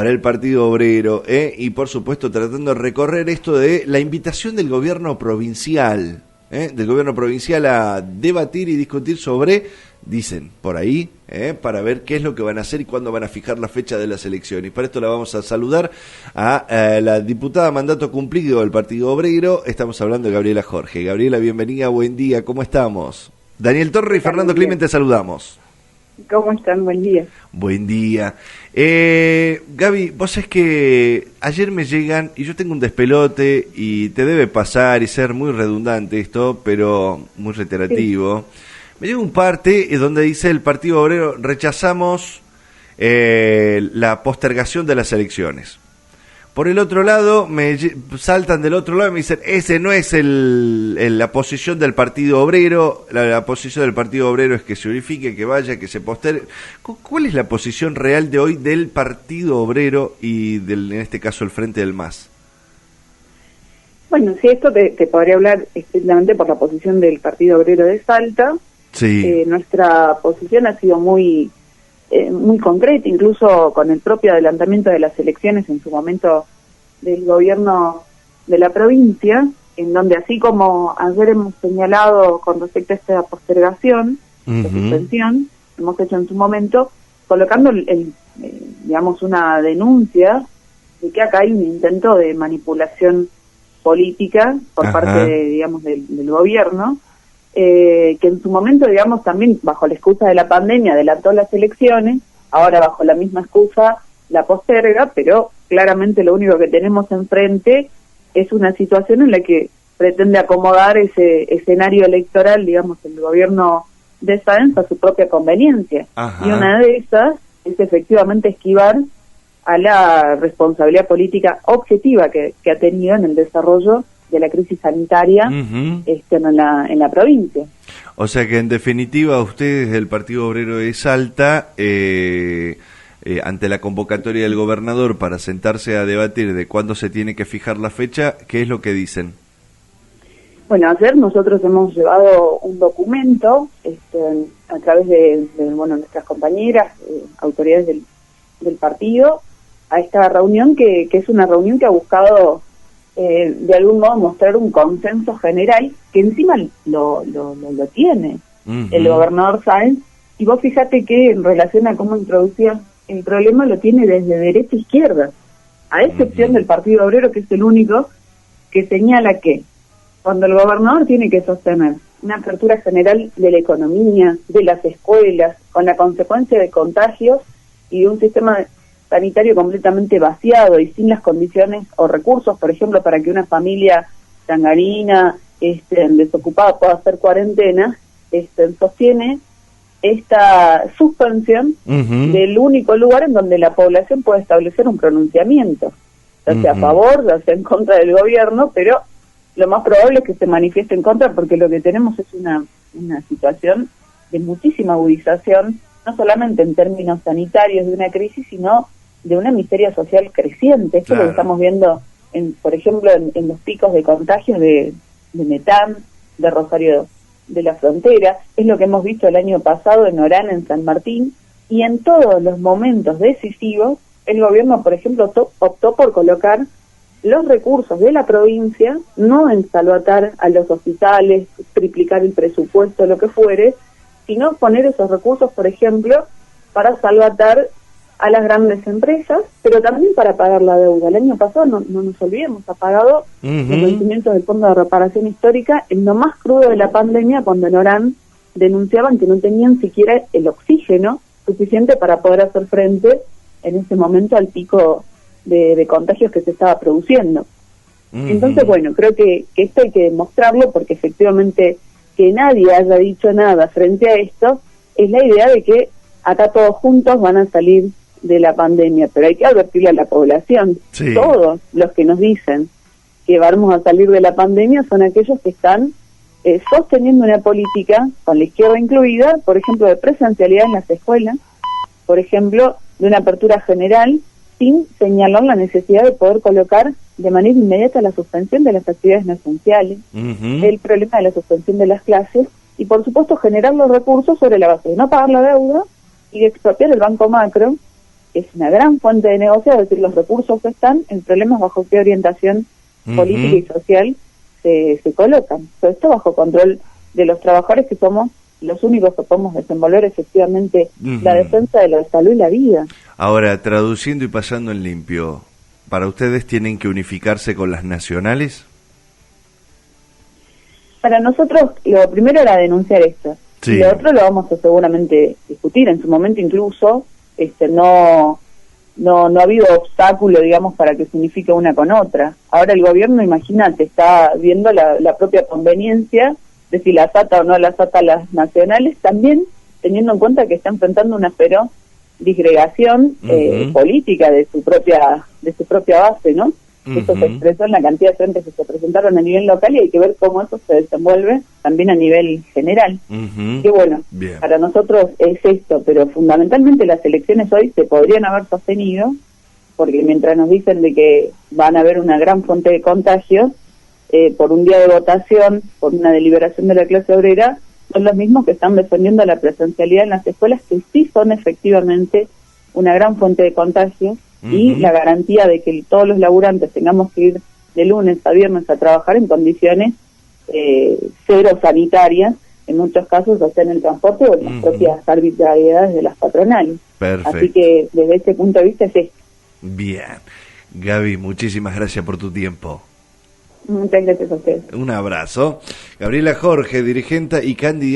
para el Partido Obrero, y por supuesto tratando de recorrer esto de la invitación del gobierno provincial, a debatir y discutir sobre, dicen por ahí, para ver qué es lo que van a hacer y cuándo van a fijar la fecha de las elecciones. Para esto la vamos a saludar a la diputada mandato cumplido del Partido Obrero. Estamos hablando de Gabriela Jorge. Gabriela, bienvenida, buen día, ¿cómo estamos? Daniel Torre y Fernando Climent te saludamos. ¿Cómo están? Buen día. Buen día. Gaby, vos sabés que ayer me llegan, y yo tengo un despelote, y te debe pasar y ser muy redundante esto, pero muy reiterativo. Sí. Me llega un parte donde dice el Partido Obrero, rechazamos la postergación de las elecciones. Por el otro lado, me saltan del otro lado y me dicen, ese no es la posición del Partido Obrero, la posición del Partido Obrero es que se unifique, que vaya, que se postergue. ¿Cuál es la posición real de hoy del Partido Obrero y en este caso el Frente del MAS? Bueno, sí, esto te podría hablar estrictamente por la posición del Partido Obrero de Salta. Sí. Nuestra posición ha sido muy concreta, incluso con el propio adelantamiento de las elecciones en su momento del gobierno de la provincia, en donde así como ayer hemos señalado con respecto a esta postergación, la suspensión, hemos hecho en su momento, colocando digamos, una denuncia de que acá hay un intento de manipulación política por parte digamos, del gobierno, que en su momento, digamos, también bajo la excusa de la pandemia adelantó las elecciones, ahora bajo la misma excusa la posterga, pero claramente lo único que tenemos enfrente es una situación en la que pretende acomodar ese escenario electoral, digamos, el gobierno de Sáenz a su propia conveniencia. Y una de esas es efectivamente esquivar a la responsabilidad política objetiva que ha tenido en el desarrollo de la crisis sanitaria en la provincia. O sea que en definitiva ustedes del Partido Obrero de Salta, ante la convocatoria del gobernador para sentarse a debatir de cuándo se tiene que fijar la fecha, ¿qué es lo que dicen? Bueno, ayer nosotros hemos llevado un documento a través de nuestras compañeras, autoridades del partido, a esta reunión que es una reunión que ha buscado de algún modo mostrar un consenso general que encima lo tiene el gobernador Sáenz, y vos fíjate que en relación a cómo introducía el problema lo tiene desde derecha a izquierda, a excepción del Partido Obrero, que es el único que señala que cuando el gobernador tiene que sostener una apertura general de la economía, de las escuelas, con la consecuencia de contagios y de un sistema sanitario completamente vaciado y sin las condiciones o recursos, por ejemplo, para que una familia sangarina, desocupada, pueda hacer cuarentena, sostiene esta suspensión del único lugar en donde la población puede establecer un pronunciamiento, ya sea a favor, ya sea en contra del gobierno, pero lo más probable es que se manifieste en contra, porque lo que tenemos es una situación de muchísima agudización, no solamente en términos sanitarios de una crisis, sino de una miseria social creciente. Esto es lo que estamos viendo, por ejemplo, en los picos de contagios de Metán, de Rosario de la Frontera, es lo que hemos visto el año pasado en Orán, en San Martín, y en todos los momentos decisivos, el gobierno, por ejemplo, optó por colocar los recursos de la provincia, no en salvatar a los hospitales, triplicar el presupuesto, lo que fuere, sino poner esos recursos, por ejemplo, para salvatar a las grandes empresas, pero también para pagar la deuda. El año pasado, no nos olvidemos, ha pagado los vencimientos del Fondo de Reparación Histórica en lo más crudo de la pandemia, cuando en Orán denunciaban que no tenían siquiera el oxígeno suficiente para poder hacer frente en ese momento al pico de contagios que se estaba produciendo. Entonces, bueno, creo que esto hay que demostrarlo, porque efectivamente que nadie haya dicho nada frente a esto es la idea de que acá todos juntos van a salir de la pandemia, pero hay que advertirle a la población. Todos los que nos dicen que vamos a salir de la pandemia son aquellos que están sosteniendo una política, con la izquierda incluida, por ejemplo, de presencialidad en las escuelas, por ejemplo, de una apertura general, sin señalar la necesidad de poder colocar de manera inmediata la suspensión de las actividades no esenciales, el problema de la suspensión de las clases, y por supuesto generar los recursos sobre la base de no pagar la deuda y de expropiar el Banco Macro, es una gran fuente de negocio, es decir, los recursos están, el problema es bajo qué orientación política y social se colocan. Todo esto bajo control de los trabajadores, que somos los únicos que podemos desenvolver efectivamente la defensa de la salud y la vida. Ahora, traduciendo y pasando en limpio, ¿para ustedes tienen que unificarse con las nacionales? Para nosotros, lo primero era denunciar esto. Sí. Y lo otro lo vamos a seguramente discutir. En su momento incluso no ha habido obstáculo, digamos, para que se unifique una con otra. Ahora el gobierno, imagínate, está viendo la propia conveniencia de si las ata o no las ata las nacionales, también teniendo en cuenta que está enfrentando una feroz disgregación política de su propia base, ¿no? Eso se expresó en la cantidad de frentes que se presentaron a nivel local, y hay que ver cómo eso se desenvuelve también a nivel general. Que bueno, bien, para nosotros es esto, pero fundamentalmente las elecciones hoy se podrían haber sostenido, porque mientras nos dicen de que van a haber una gran fuente de contagios, por un día de votación, por una deliberación de la clase obrera, son los mismos que están defendiendo la presencialidad en las escuelas, que sí son efectivamente una gran fuente de contagio, y la garantía de que todos los laburantes tengamos que ir de lunes a viernes a trabajar en condiciones cero sanitarias, en muchos casos, o sea, en el transporte o en las propias arbitrariedades de las patronales. Perfecto. Así que desde ese punto de vista es esto. Bien. Gaby, muchísimas gracias por tu tiempo. Muchas gracias a ustedes. Un abrazo. Gabriela Jorge, dirigente y candidata